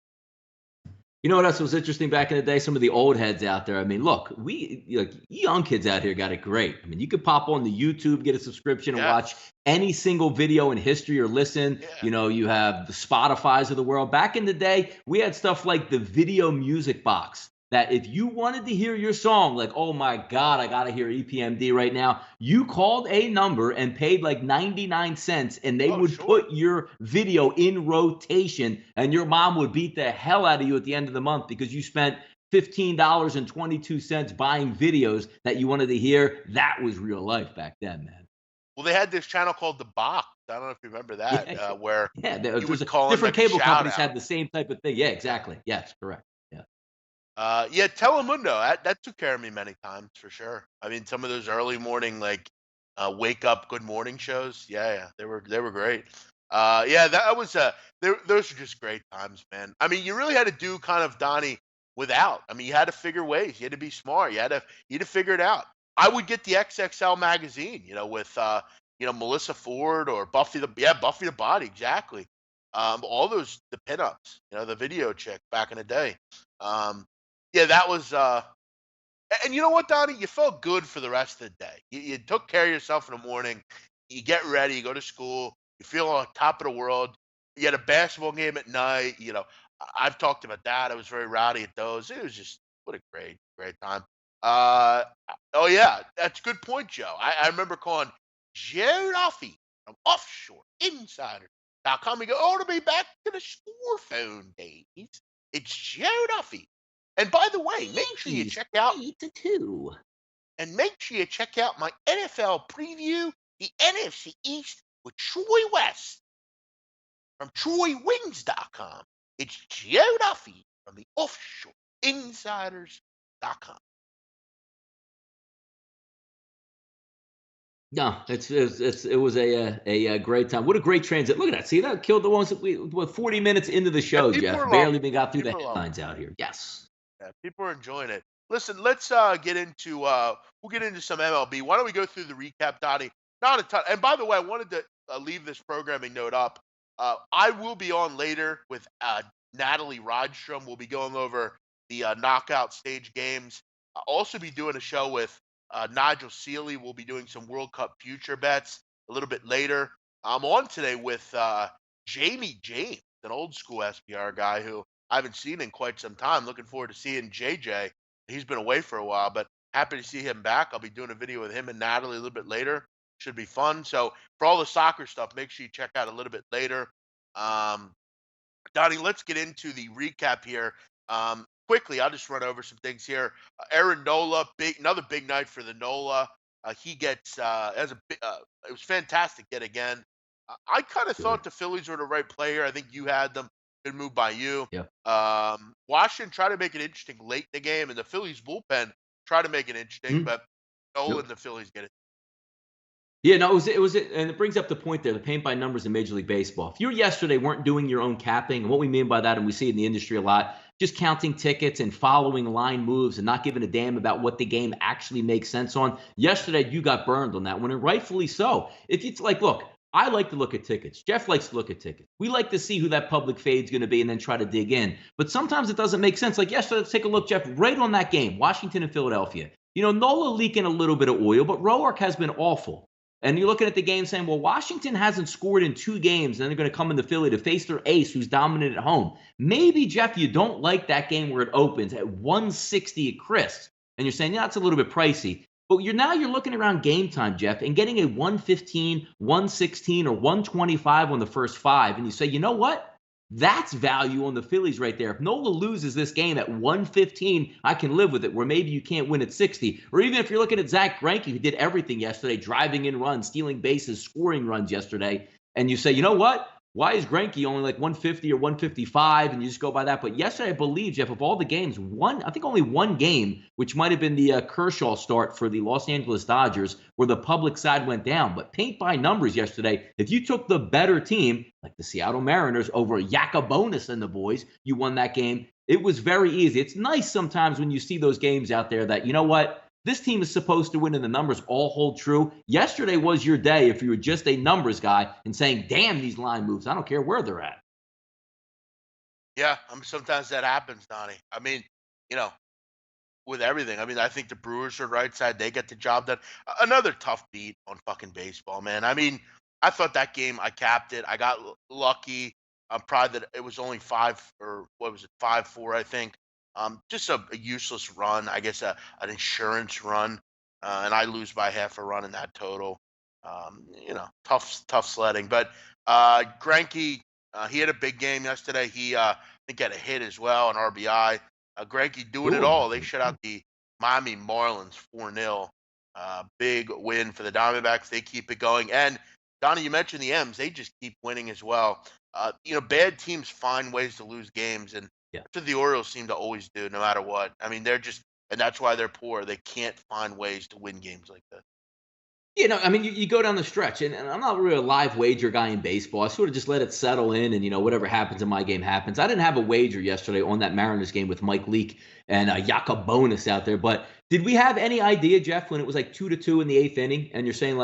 You know what else was interesting back in the day? Some of the old heads out there. I mean, look, we like young kids out here got it great. I mean, you could pop on the YouTube, get a subscription, and Yeah. watch any single video in history or listen. Yeah. You have the Spotify's of the world. Back in the day, we had stuff like the video music box. That if you wanted to hear your song, like, oh my God, I gotta hear EPMD right now, you called a number and paid like 99 cents, and they would Sure. put your video in rotation, and your mom would beat the hell out of you at the end of the month because you spent $15.22 buying videos that you wanted to hear. That was real life back then, man. Well, they had this channel called The Box. I don't know if you remember that, Yeah, where yeah. you would call in Different like a cable shout companies out. had the same type of thing. Yeah, exactly. Yes, correct. Yeah. Yeah, Telemundo, that took care of me many times for sure. I mean, some of those early morning like wake up good morning shows. Yeah, yeah, they were great. Yeah, that was those are just great times, man. I mean, you really had to do kind of Donnie without. I mean, you had to figure ways. You had to be smart. You had to figure it out. I would get the XXL magazine, with Melissa Ford or Buffy the Body, exactly. All those the pinups, the video chick back in the day. Um, yeah, that was and you know what, Donnie? You felt good for the rest of the day. You took care of yourself in the morning. You get ready, you go to school, you feel on top of the world. You had a basketball game at night. I've talked about that. I was very rowdy at those. It was just what a great time. Uh, oh yeah, that's a good point, Joe. I remember calling Joe Duffy from Offshore Insider.com. We go, oh, to be back to the score phone days. It's Joe Duffy. And by the way, make sure you Yankees check out 8-2. my NFL preview, the NFC East with Troy West from TroyWins.com. It's Joe Duffy from the Offshore Insiders.com. No, it was a great time. What a great transit. Look at that. See, that killed the ones that 40 minutes into the Yeah, show, people Jeff. are loving Barely it. even got through the People are loving headlines out here. Yes. it. Yeah, people are enjoying it. Listen, let's get into we'll get into some MLB. Why don't we go through the recap, Donnie? Not a ton. And by the way, I wanted to leave this programming note up. I will be on later with Natalie Rydstrom. We'll be going over the knockout stage games. I'll also be doing a show with Nigel Seeley. We'll be doing some World Cup future bets a little bit later. I'm on today with Jamie James, an old school SPR guy who I haven't seen in quite some time. Looking forward to seeing JJ. He's been away for a while, but happy to see him back. I'll be doing a video with him and Natalie a little bit later. Should be fun. So for all the soccer stuff, make sure you check out a little bit later. Um, Donnie, let's get into the recap here. Quickly, I'll just run over some things here. Aaron Nola, another big night for the Nola. He gets it was fantastic yet again. I kind of Good. thought the Phillies were the right player. I think you had them. Good move by you. Yeah. Washington tried to make it interesting late in the game, and the Phillies bullpen tried to make it interesting, Mm. but Nola Yep. and the Phillies get it. Yeah, no, and it brings up the point there, the paint by numbers in Major League Baseball. If you yesterday weren't doing your own capping, and what we mean by that, and we see it in the industry a lot, just counting tickets and following line moves and not giving a damn about what the game actually makes sense on, yesterday you got burned on that one, and rightfully so. If it's like, look, I like to look at tickets. Jeff likes to look at tickets. We like to see who that public fade's going to be and then try to dig in. But sometimes it doesn't make sense. Like yesterday, let's take a look, Jeff, right on that game, Washington and Philadelphia. Nola leaking a little bit of oil, but Roark has been awful. And you're looking at the game saying, well, Washington hasn't scored in 2 games, and they're going to come into Philly to face their ace who's dominant at home. Maybe, Jeff, you don't like that game where it opens at 160 at Chris. And you're saying, yeah, it's a little bit pricey. But you're looking around game time, Jeff, and getting a 115, 116, or 125 on the first 5. And you say, you know what? That's value on the Phillies right there. If Nola loses this game at 115, I can live with it, where maybe you can't win at 60. Or even if you're looking at Zach Greinke, who did everything yesterday, driving in runs, stealing bases, scoring runs yesterday, and you say, you know what? Why is Greinke only like 150 or 155? And you just go by that. But yesterday, I believe, Jeff, of all the games, I think only one game, which might have been the Kershaw start for the Los Angeles Dodgers, where the public side went down. But paint by numbers yesterday, if you took the better team, like the Seattle Mariners over Yacobonis and the boys, you won that game. It was very easy. It's nice sometimes when you see those games out there that, you know what? This team is supposed to win and the numbers all hold true. Yesterday was your day if you were just a numbers guy and saying, damn, these line moves. I don't care where they're at. Yeah, sometimes that happens, Donnie. I mean, you know, with everything. I mean, I think the Brewers are right side. They get the job done. Another tough beat on fucking baseball, man. I mean, I thought that game, I capped it. I got lucky. I'm proud that it was only 5-4, I think. Just a useless run, I guess an insurance run, and I lose by half a run in that total. Tough sledding. But Greinke, he had a big game yesterday. He I think had a hit as well, an RBI. Greinke doing it all. They shut out the Miami Marlins 4-0. Big win for the Diamondbacks. They keep it going. And Donnie, you mentioned the M's. They just keep winning as well. Bad teams find ways to lose games, and Yeah. That's what the Orioles seem to always do, no matter what. I mean, they're just, and that's why they're poor. That's what the Orioles do, no matter what. I mean, and that's why they're poor. They can't find ways to win games like that. I mean, you go down the stretch, and I'm not really a live wager guy in baseball. I sort of just let it settle in, and whatever happens in my game happens. I didn't have a wager yesterday on that Mariners game with Mike Leake and Bonus out there. But did we have any idea, Jeff, when it was like 2-2 in the eighth inning, and you're saying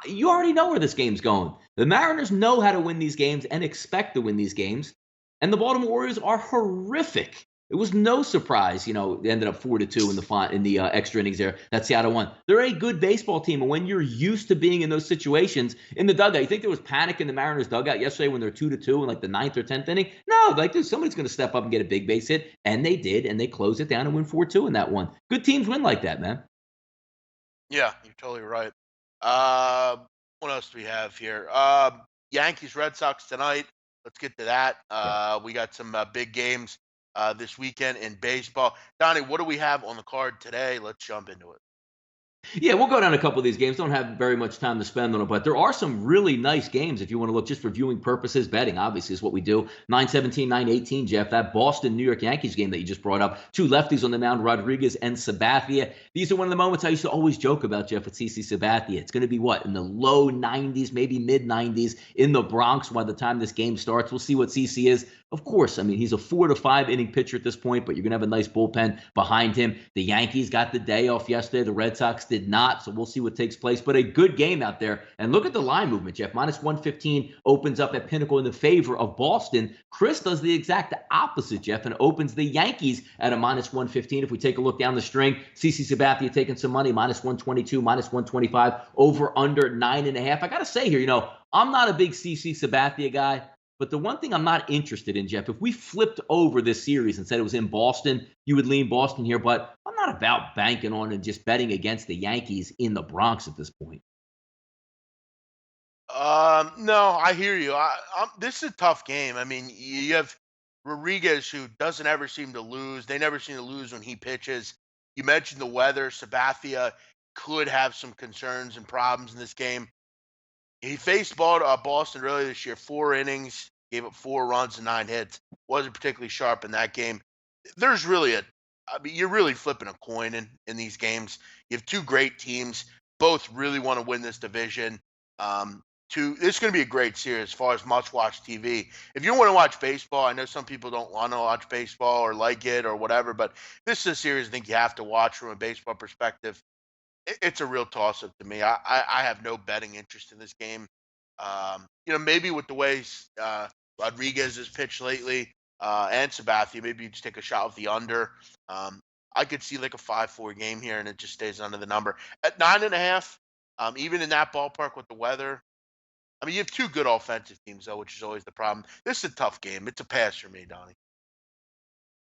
you already know where this game's going? The Mariners know how to win these games and expect to win these games, and the Baltimore Orioles are horrific. It was no surprise, it ended up 4-2 in the extra innings there. That Seattle won. They're a good baseball team, and when you're used to being in those situations in the dugout, you think there was panic in the Mariners dugout yesterday when they're 2-2 in like the ninth or 10th inning? No, dude, somebody's going to step up and get a big base hit, and they did, and they closed it down and win 4-2 in that one. Good teams win like that, man. Yeah, you're totally right. What else do we have here? Yankees, Red Sox tonight. Let's get to that. Yeah. We got some big games this weekend in baseball. Donnie, what do we have on the card today? Let's jump into it. Yeah, we'll go down a couple of these games. Don't have very much time to spend on it, but there are some really nice games if you want to look just for viewing purposes. Betting, obviously, is what we do. 9-17, 9-18, Jeff. That Boston-New York Yankees game that you just brought up. Two lefties on the mound, Rodriguez and Sabathia. These are one of the moments I used to always joke about, Jeff, with CC Sabathia. It's going to be what, in the low 90s, maybe mid-90s in the Bronx by the time this game starts. We'll see what CC is. Of course, I mean, he's a 4 to 5 inning pitcher at this point, but you're going to have a nice bullpen behind him. The Yankees got the day off yesterday. The Red Sox did not, so we'll see what takes place. But a good game out there. And look at the line movement, Jeff. -115 opens up at Pinnacle in the favor of Boston. Chris does the exact opposite, Jeff, and opens the Yankees at a -115. If we take a look down the string, CC Sabathia taking some money, -122, -125, over under 9.5. I got to say here, I'm not a big CC Sabathia guy. But the one thing I'm not interested in, Jeff, if we flipped over this series and said it was in Boston, you would lean Boston here. But I'm not about banking on and just betting against the Yankees in the Bronx at this point. No, I hear you. This is a tough game. I mean, you have Rodriguez, who doesn't ever seem to lose. They never seem to lose when he pitches. You mentioned the weather. Sabathia could have some concerns and problems in this game. He faced Boston earlier this year, 4 innings, gave up 4 runs and 9 hits. Wasn't particularly sharp in that game. There's really I mean, you're really flipping a coin in these games. You have two great teams. Both really want to win this division. This is going to be a great series as far as must-watch TV. If you want to watch baseball, I know some people don't want to watch baseball or like it or whatever, but this is a series I think you have to watch from a baseball perspective. It's a real toss-up to me. I have no betting interest in this game. Maybe with the way Rodriguez has pitched lately and Sabathia, maybe you just take a shot with the under. I could see like a 5-4 game here, and it just stays under the number. At 9.5, even in that ballpark with the weather, I mean, you have two good offensive teams, though, which is always the problem. This is a tough game. It's a pass for me, Donnie.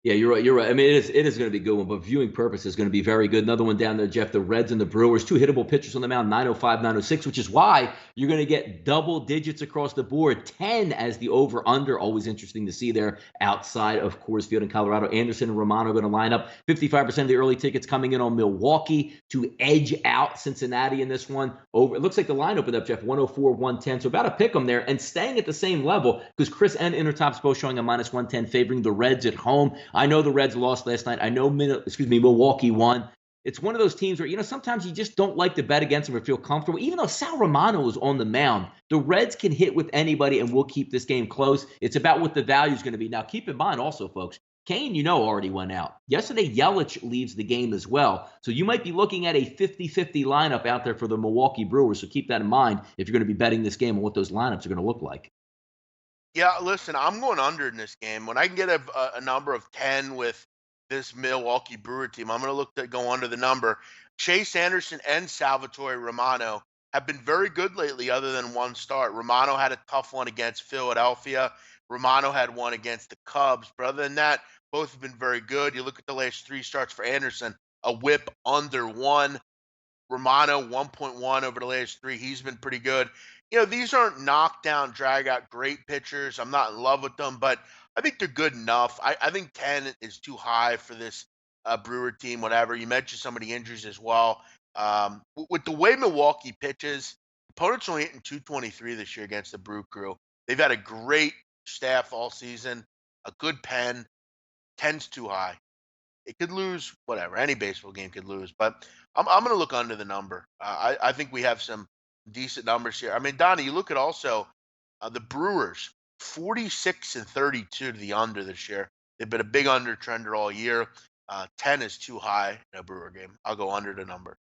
Yeah, you're right. You're right. I mean, it is going to be a good one, but viewing purpose is going to be very good. Another one down there, Jeff, the Reds and the Brewers, two hittable pitchers on the mound, 905, 906, which is why you're going to get double digits across the board, 10 as the over-under. Always interesting to see there outside of Coors Field in Colorado. Anderson and Romano going to line up. 55% of the early tickets coming in on Milwaukee to edge out Cincinnati in this one. Over. It looks like the line opened up, Jeff, 104, 110. So about a pick 'em there and staying at the same level because Chris and Intertop's both showing a -110 favoring the Reds at home. I know the Reds lost last night. I know Milwaukee won. It's one of those teams where, sometimes you just don't like to bet against them or feel comfortable. Even though Sal Romano is on the mound, the Reds can hit with anybody and we'll keep this game close. It's about what the value is going to be. Now, keep in mind also, folks, Kane, already went out. Yesterday, Yelich leaves the game as well. So you might be looking at a 50-50 lineup out there for the Milwaukee Brewers. So keep that in mind if you're going to be betting this game and what those lineups are going to look like. Yeah, listen, I'm going under in this game. When I can get a number of 10 with this Milwaukee Brewer team, I'm going to look to go under the number. Chase Anderson and Salvatore Romano have been very good lately other than one start. Romano had a tough one against Philadelphia. Romano had one against the Cubs. But other than that, both have been very good. You look at the last 3 starts for Anderson, a whip under 1. Romano 1.1 over the last 3. He's been pretty good. These aren't knockdown, drag out great pitchers. I'm not in love with them, but I think they're good enough. I think 10 is too high for this Brewer team, whatever. You mentioned some of the injuries as well. With the way Milwaukee pitches, opponents only hitting 223 this year against the Brew Crew. They've had a great staff all season, a good pen. 10's too high. It could lose, whatever. Any baseball game could lose, but I'm going to look under the number. I think we have some decent numbers here. I mean, Donnie, you look at also the Brewers, 46-32 to the under this year. They've been a big under trender all year. 10 is too high in a Brewer game. I'll go under the number.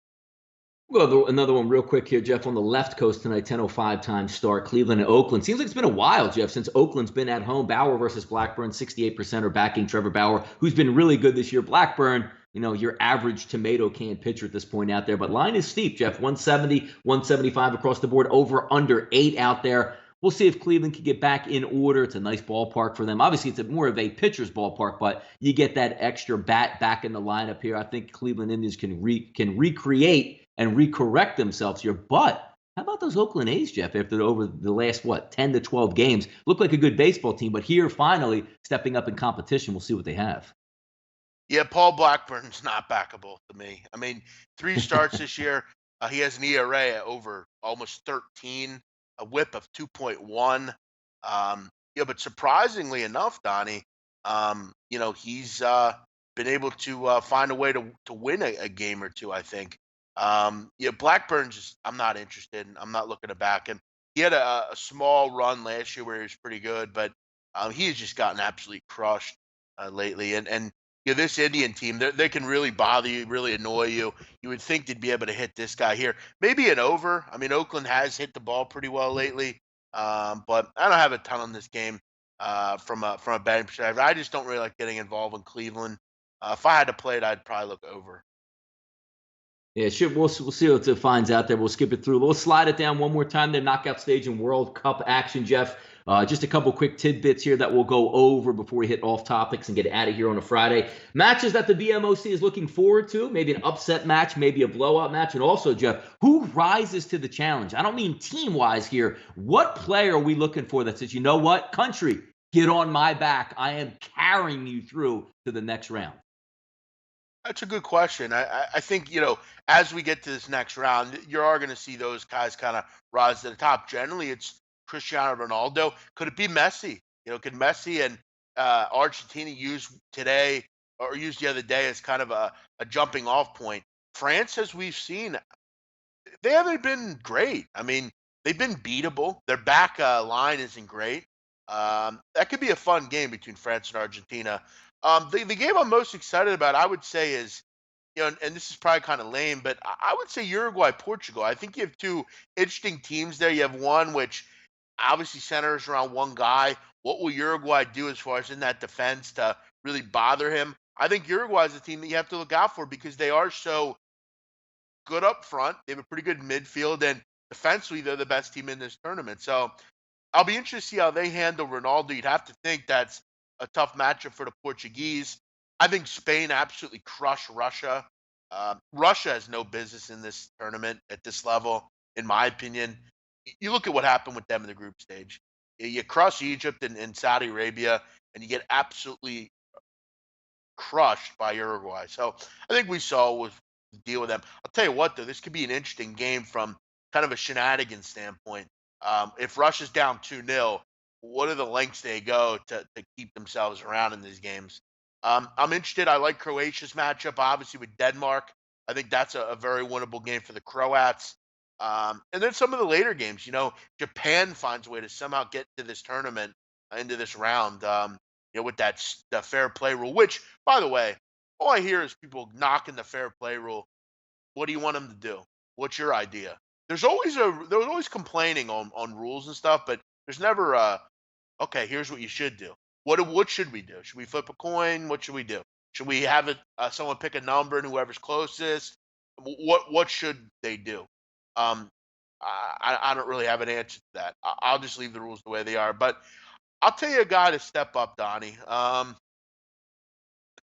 Well, another one real quick here, Jeff, on the left coast tonight, 10:05 time start, Cleveland and Oakland. Seems like it's been a while, Jeff, since Oakland's been at home. Bauer versus Blackburn, 68% are backing Trevor Bauer, who's been really good this year. Blackburn, your average tomato can pitcher at this point out there. But line is steep, Jeff, 170, 175 across the board, over under 8 out there. We'll see if Cleveland can get back in order. It's a nice ballpark for them. Obviously, it's more of a pitcher's ballpark, but you get that extra bat back in the lineup here. I think Cleveland Indians can recreate and recorrect themselves here. But how about those Oakland A's, Jeff, after over the last, 10 to 12 games? Look like a good baseball team, but here finally stepping up in competition. We'll see what they have. Yeah, Paul Blackburn's not backable to me. I mean, 3 starts this year. He has an ERA at over almost 13, a WHIP of 2.1. Yeah, but surprisingly enough, Donnie, he's been able to find a way to win a game or two, I think. Yeah, Blackburn just, I'm not interested. I'm not looking to back him. He had a small run last year where he was pretty good, but he has just gotten absolutely crushed lately. And this Indian team, they can really bother you, really annoy you. You would think they'd be able to hit this guy here. Maybe an over. I mean, Oakland has hit the ball pretty well lately, but I don't have a ton on this game from a betting perspective. I just don't really like getting involved in Cleveland. If I had to play it, I'd probably look over. Yeah, sure. We'll see what it finds out there. We'll skip it through. We'll slide it down one more time. The knockout stage in World Cup action, Jeff. Just a couple quick tidbits here that we'll go over before we hit off topics and get out of here on a Friday. Matches that the BMOC is looking forward to, maybe an upset match, maybe a blowout match. And also, Jeff, who rises to the challenge? I don't mean team-wise here. What player are we looking for that says, you know what, country, get on my back. I am carrying you through to the next round. That's a good question. I think, as we get to this next round, you are going to see those guys kind of rise to the top. Generally, it's Cristiano Ronaldo. Could it be Messi? Could Messi and Argentina use today or use the other day as kind of a jumping off point? France, as we've seen, they haven't been great. I mean, they've been beatable. Their back line isn't great. That could be a fun game between France and Argentina. The game I'm most excited about, I would say, is, and this is probably kind of lame, but I would say Uruguay, Portugal. I think you have two interesting teams there. You have one which obviously centers around one guy. What will Uruguay do as far as in that defense to really bother him? I think Uruguay is a team that you have to look out for because they are so good up front. They have a pretty good midfield, and defensively, they're the best team in this tournament. So I'll be interested to see how they handle Ronaldo. You'd have to think that's a tough matchup for the Portuguese. I think Spain absolutely crushed Russia. Russia has no business in this tournament at this level, in my opinion. You look at what happened with them in the group stage. You crush Egypt and Saudi Arabia, and you get absolutely crushed by Uruguay. So I think we saw was the deal with them. I'll tell you what, though, this could be an interesting game from kind of a shenanigans standpoint. If Russia's down 2-0, what are the lengths they go to keep themselves around in these games? I'm interested. I like Croatia's matchup, obviously, with Denmark. I think that's a very winnable game for the Croats. And then some of the later games, Japan finds a way to somehow get to this tournament, into this round, with the fair play rule, which, by the way, all I hear is people knocking the fair play rule. What do you want them to do? What's your idea? There's always complaining on rules and stuff, but there's never okay, here's what you should do. What should we do? Should we flip a coin? What should we do? Should we have it someone pick a number and whoever's closest? What should they do? Um, I don't really have an answer to that. I'll just leave the rules the way they are. But I'll tell you a guy to step up, Donnie.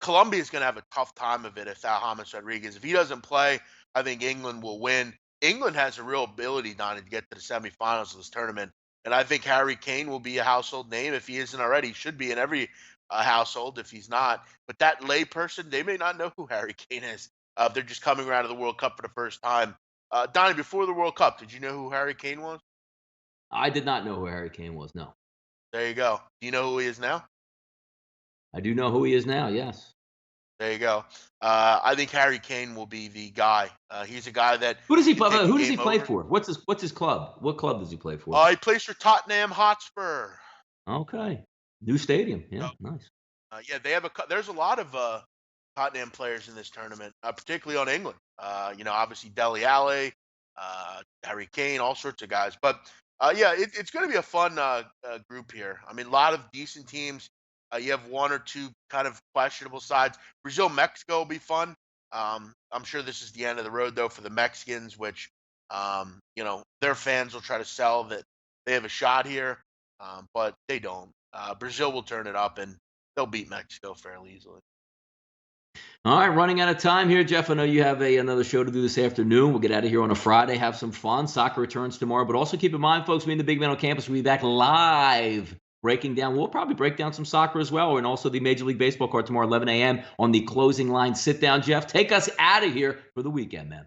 Colombia is going to have a tough time of it without James Rodriguez. If he doesn't play, I think England will win. England has a real ability, Donnie, to get to the semifinals of this tournament. And I think Harry Kane will be a household name if he isn't already. He should be in every household if he's not. But that layperson, they may not know who Harry Kane is. They're just coming around to the World Cup for the first time. Donnie, before the World Cup, did you know who Harry Kane was? I did not know who Harry Kane was, no. There you go. Do you know who he is now? I do know who he is now. Yes. There you go. I think Harry Kane will be the guy. He's a guy that Who does he can play? take a Who does he game play over. for? What's his club? What club does he play for? He plays for Tottenham Hotspur. Okay. New stadium. Yeah, So, nice. yeah, they have there's a lot of Tottenham players in this tournament, particularly on England. Obviously Dele Alli, Harry Kane, all sorts of guys. But yeah, it's going to be a fun group here. I mean, a lot of decent teams. You have one or two kind of questionable sides. Brazil, Mexico will be fun. I'm sure this is the end of the road though for the Mexicans, which their fans will try to sell that they have a shot here, but they don't. Brazil will turn it up and they'll beat Mexico fairly easily. All right, running out of time here, Jeff. I know you have another show to do this afternoon. We'll get out of here on a Friday, have some fun. Soccer returns tomorrow, but also keep in mind, folks, we in the Big Man on Campus will be back live breaking down. We'll probably break down some soccer as well, and also the Major League Baseball card tomorrow, 11 a.m. on the closing line. Sit down, Jeff. Take us out of here for the weekend, man.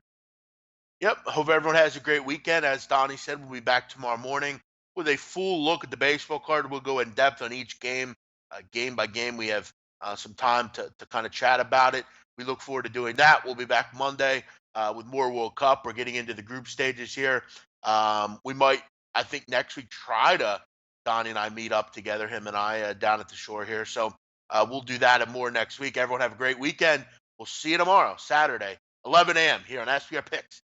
Yep. Hope everyone has a great weekend. As Donnie said, we'll be back tomorrow morning with a full look at the baseball card. We'll go in depth on each game, game by game. We have some time to kind of chat about it. We look forward to doing that. We'll be back Monday with more World Cup. We're getting into the group stages here. We might, I think, next week try to, Donnie and I meet up together, him and I, down at the shore here. So we'll do that and more next week. Everyone have a great weekend. We'll see you tomorrow, Saturday, 11 a.m. here on SPR Picks.